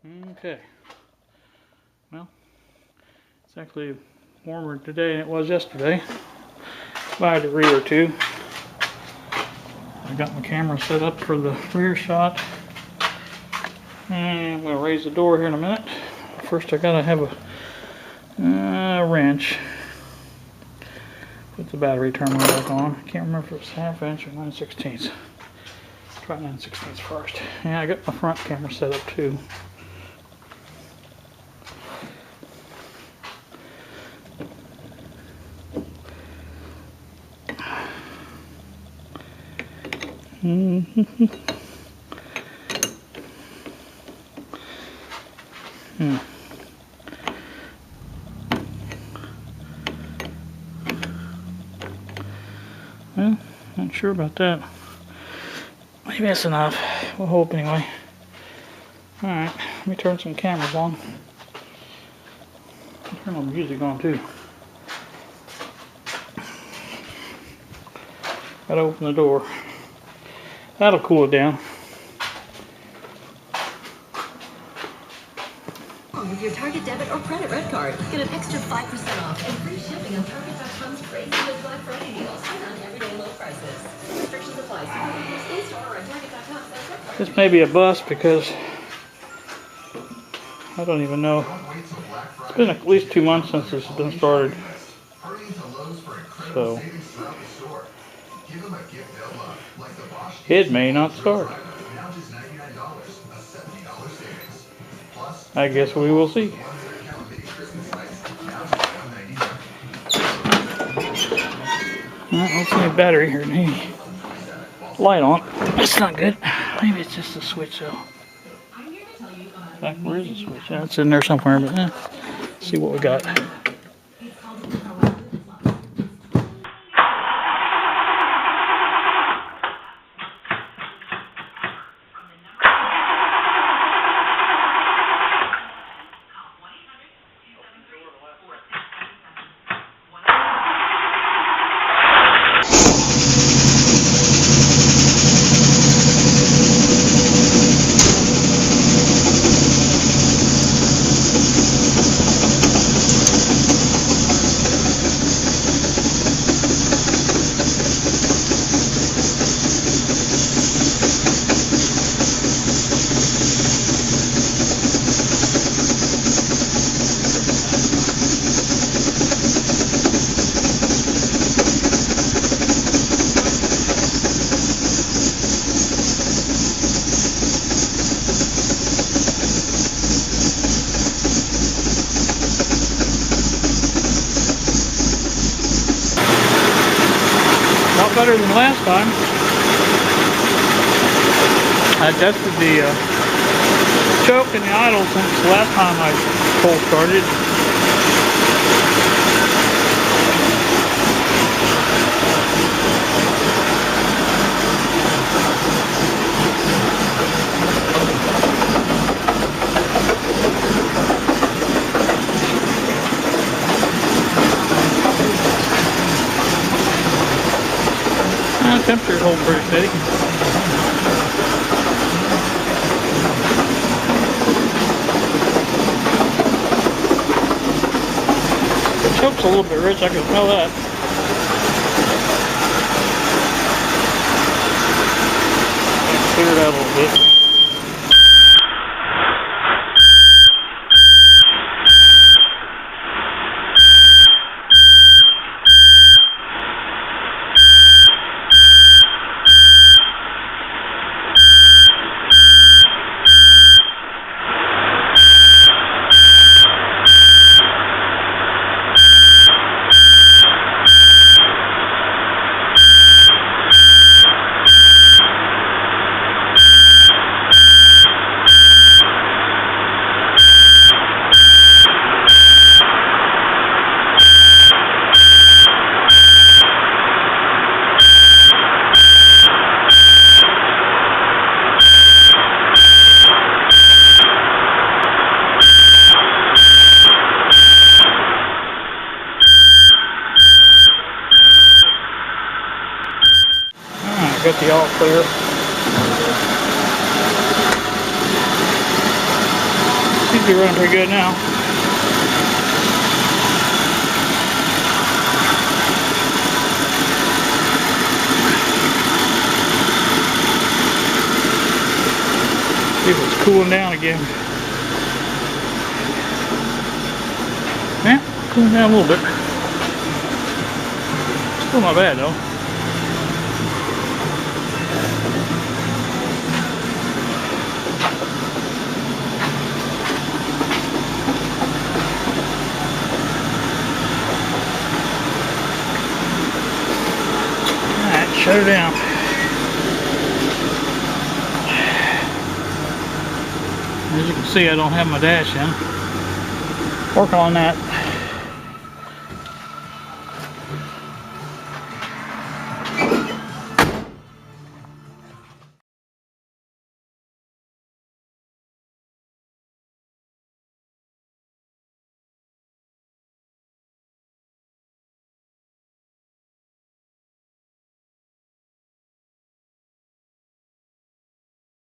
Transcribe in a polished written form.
Okay. Well, it's actually warmer today than it was yesterday by a degree or two. I got my camera set up for the rear shot. And I'm going to raise the door here in a minute. First I gotta have a wrench. Put the battery terminal back on. I can't remember if it's 1/2 inch or 9/16. Try 9/16 first. Yeah, I got my front camera set up too. Well, not sure about that. Maybe that's enough. We'll hope anyway. Alright, let me turn some cameras on. Turn on the music on too. Gotta open the door. That'll cool it down. With your Target debit or credit red card, get an extra 5% off and free shipping on Target.com's crazy good Black Friday deals and on everyday low prices. Restrictions apply. See in-store or at Target.com. This may be a bust because I don't even know. It's been at least 2 months since this has been started. So it may not start. I guess we will see. Well, let's see the battery here. Hey, light on. That's not good. Maybe it's just a switch though. In fact, where is the switch? Yeah, it's in there somewhere, but let's see what we got. Better than last time. I tested the choke and the idle since the last time I full started. Temperature hold pretty steady. The choke's a little bit rich, I can smell that. Clear it out a little bit. Get the all clear. Seems to be running pretty good now. See if it's cooling down again. Yeah, cooling down a little bit. Still not bad though. Alright, shut her down. As you can see, I don't have my dash in. Working on that.